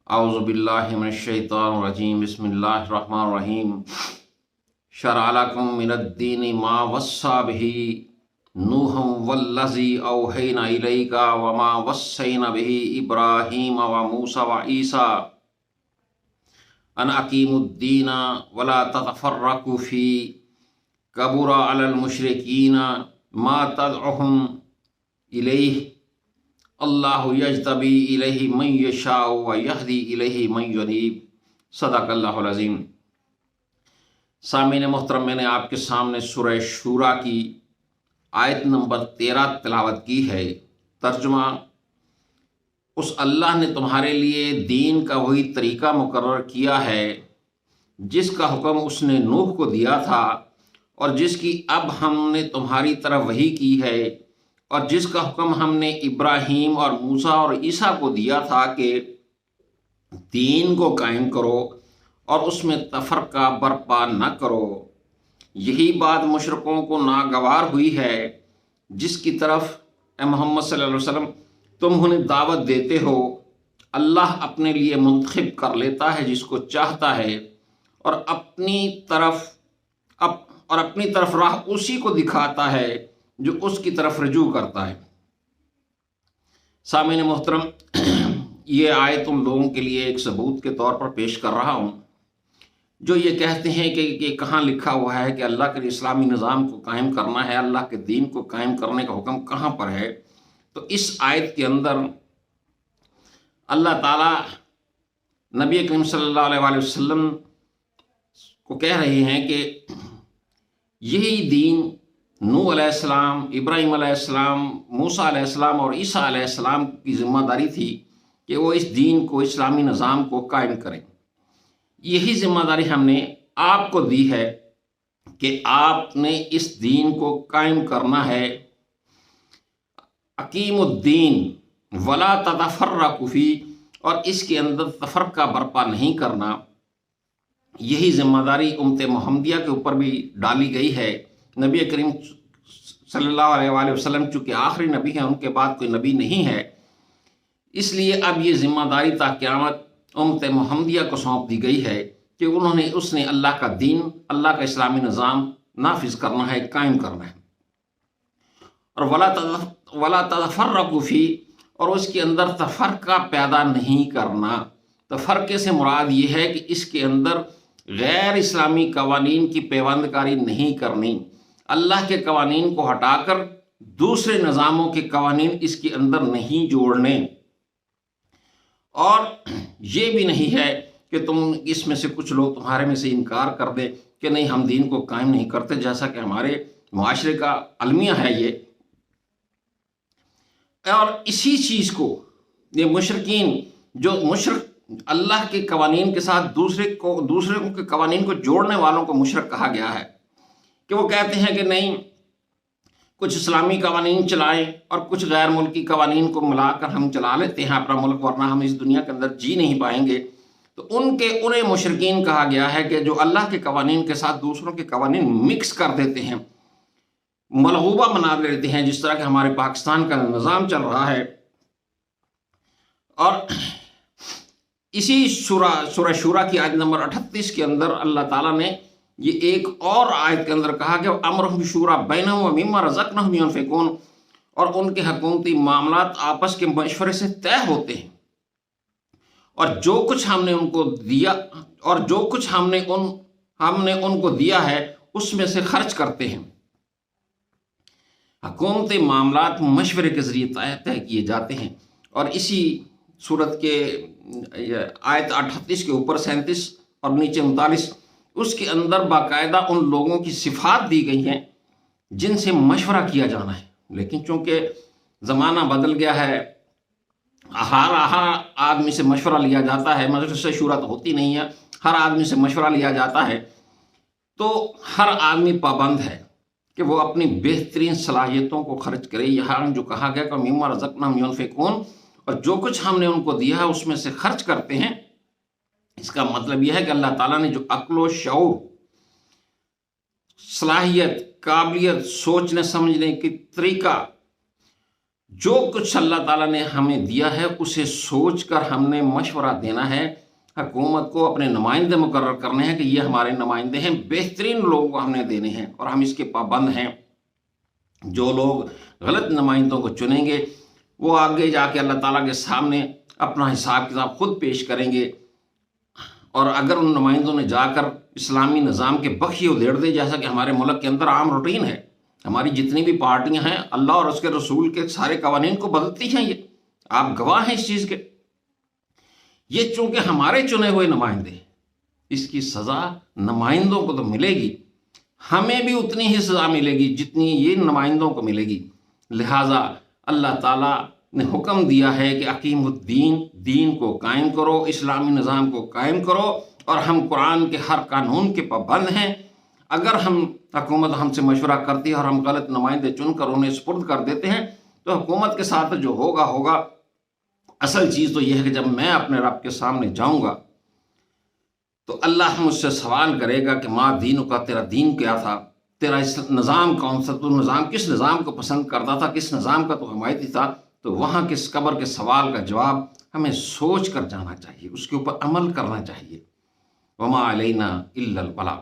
اعوذ باللہ من الشیطان الرجیم بسم اللہ الرحمن الرحیم شرع لکم من الدین ما وصی بہ نوحا والذی اوحینا الیک وما وصینا بہ ابراہیم وموسیٰ وعیسیٰ ان اقیموا الدین ولا تتفرقوا فیہ کبر علی المشرکین ما تدعوہم الیہ اللہ یجتبی الیہ من یشاء ویہدی الیہ من ینیب صدق اللہ العظیم۔ سامعین محترم، میں نے آپ کے سامنے سورہ شورا کی آیت نمبر 13 تلاوت کی ہے۔ ترجمہ: اس اللہ نے تمہارے لیے دین کا وہی طریقہ مقرر کیا ہے جس کا حکم اس نے نوح کو دیا تھا اور جس کی اب ہم نے تمہاری طرف وحی کی ہے، اور جس کا حکم ہم نے ابراہیم اور موسیٰ اور عیسیٰ کو دیا تھا کہ دین کو قائم کرو اور اس میں تفرقہ برپا نہ کرو۔ یہی بات مشرکوں کو ناگوار ہوئی ہے جس کی طرف اے محمد صلی اللہ علیہ وسلم تم انہیں دعوت دیتے ہو۔ اللہ اپنے لیے منتخب کر لیتا ہے جس کو چاہتا ہے اور اپنی طرف راہ اسی کو دکھاتا ہے جو اس کی طرف رجوع کرتا ہے۔ سامعین محترم، یہ آیت تم لوگوں کے لیے ایک ثبوت کے طور پر پیش کر رہا ہوں جو یہ کہتے ہیں کہ کہاں لکھا ہوا ہے کہ اللہ کے اسلامی نظام کو قائم کرنا ہے، اللہ کے دین کو قائم کرنے کا حکم کہاں پر ہے۔ تو اس آیت کے اندر اللہ تعالیٰ نبی کریم صلی اللہ علیہ وآلہ وسلم کو کہہ رہے ہیں کہ یہی دین نوح علیہ السلام، ابراہیم علیہ السلام، موسیٰ علیہ السلام اور عیسیٰ علیہ السلام کی ذمہ داری تھی کہ وہ اس دین کو، اسلامی نظام کو قائم کریں۔ یہی ذمہ داری ہم نے آپ کو دی ہے کہ آپ نے اس دین کو قائم کرنا ہے۔ اقیم الدین ولا تتفرقوا فیہ، اور اس کے اندر تفرقہ برپا نہیں کرنا۔ یہی ذمہ داری امت محمدیہ کے اوپر بھی ڈالی گئی ہے۔ نبی کریم صلی اللہ علیہ وآلہ وسلم چونکہ آخری نبی ہیں، ان کے بعد کوئی نبی نہیں ہے، اس لیے اب یہ ذمہ داری تا قیامت امت محمدیہ کو سونپ دی گئی ہے کہ اس نے اللہ کا دین، اللہ کا اسلامی نظام نافذ کرنا ہے، قائم کرنا ہے۔ اور ولا تتفرقوا فیہ، اور اس کے اندر تفرقہ پیدا نہیں کرنا۔ تفرقے سے مراد یہ ہے کہ اس کے اندر غیر اسلامی قوانین کی پیوند کاری نہیں کرنی، اللہ کے قوانین کو ہٹا کر دوسرے نظاموں کے قوانین اس کے اندر نہیں جوڑنے۔ اور یہ بھی نہیں ہے کہ تم اس میں سے کچھ لوگ تمہارے میں سے انکار کر دیں کہ نہیں، ہم دین کو قائم نہیں کرتے، جیسا کہ ہمارے معاشرے کا المیہ ہے یہ۔ اور اسی چیز کو یہ مشرکین، جو مشرک اللہ کے قوانین کے ساتھ دوسرے کے قوانین کو جوڑنے والوں کو مشرک کہا گیا ہے، کہ وہ کہتے ہیں کہ نہیں، کچھ اسلامی قوانین چلائیں اور کچھ غیر ملکی قوانین کو ملا کر ہم چلا لیتے ہیں اپنا ملک، ورنہ ہم اس دنیا کے اندر جی نہیں پائیں گے۔ تو انہیں مشرکین کہا گیا ہے کہ جو اللہ کے قوانین کے ساتھ دوسروں کے قوانین مکس کر دیتے ہیں، ملغوبہ بنا لیتے ہیں، جس طرح کہ ہمارے پاکستان کا نظام چل رہا ہے۔ اور اسی سورہ شورا کی آیت نمبر 38 کے اندر اللہ تعالیٰ نے یہ ایک اور آیت کے اندر کہا کہ امرهم شورا بینہم ومما رزقناہم ینفقون، اور ان کے حکومتی معاملات آپس کے مشورے سے طے ہوتے ہیں، اور جو کچھ ہم نے ان کو دیا، اور جو کچھ ہم نے ان کو دیا ہے اس میں سے خرچ کرتے ہیں۔ حکومتی معاملات مشورے کے ذریعے طے کیے جاتے ہیں۔ اور اسی صورت کے آیت 38 کے اوپر 37 اور نیچے 39، اس کے اندر باقاعدہ ان لوگوں کی صفات دی گئی ہیں جن سے مشورہ کیا جانا ہے۔ لیکن چونکہ زمانہ بدل گیا ہے، ہر آدمی سے مشورہ لیا جاتا ہے، مجلس شورا تو ہوتی نہیں ہے، ہر آدمی سے مشورہ لیا جاتا ہے، تو ہر آدمی پابند ہے کہ وہ اپنی بہترین صلاحیتوں کو خرچ کرے۔ یہاں جو کہا گیا کہ مما رزقناہم ینفقون، اور جو کچھ ہم نے ان کو دیا ہے اس میں سے خرچ کرتے ہیں، اس کا مطلب یہ ہے کہ اللہ تعالیٰ نے جو عقل و شعور، صلاحیت، قابلیت، سوچنے سمجھنے کی طریقہ جو کچھ اللہ تعالیٰ نے ہمیں دیا ہے اسے سوچ کر ہم نے مشورہ دینا ہے، حکومت کو اپنے نمائندے مقرر کرنے ہیں کہ یہ ہمارے نمائندے ہیں، بہترین لوگوں کو ہم نے دینے ہیں اور ہم اس کے پابند ہیں۔ جو لوگ غلط نمائندوں کو چنیں گے وہ آگے جا کے اللہ تعالیٰ کے سامنے اپنا حساب کتاب خود پیش کریں گے، اور اگر ان نمائندوں نے جا کر اسلامی نظام کے بخیے ادھیڑ دے، جیسا کہ ہمارے ملک کے اندر عام روٹین ہے، ہماری جتنی بھی پارٹیاں ہیں اللہ اور اس کے رسول کے سارے قوانین کو بدلتی ہیں، یہ آپ گواہ ہیں اس چیز کے۔ یہ چونکہ ہمارے چنے ہوئے نمائندے ہیں، اس کی سزا نمائندوں کو تو ملے گی، ہمیں بھی اتنی ہی سزا ملے گی جتنی یہ نمائندوں کو ملے گی۔ لہٰذا اللہ تعالیٰ نے حکم دیا ہے کہ اقیم الدین، دین کو قائم کرو، اسلامی نظام کو قائم کرو، اور ہم قرآن کے ہر قانون کے پابند ہیں۔ اگر حکومت ہم سے مشورہ کرتی ہے اور ہم غلط نمائندے چن کر انہیں سپرد کر دیتے ہیں تو حکومت کے ساتھ جو ہوگا، اصل چیز تو یہ ہے کہ جب میں اپنے رب کے سامنے جاؤں گا تو اللہ مجھ سے سوال کرے گا کہ ما دینک کا، تیرا دین کیا تھا، تیرا نظام کون سا، تو کس نظام کو پسند کرتا تھا، کس نظام کا تو حمایتی تھا۔ تو وہاں کس قبر کے سوال کا جواب ہمیں سوچ کر جانا چاہیے، اس کے اوپر عمل کرنا چاہیے۔ وما علینا الا البلاغ۔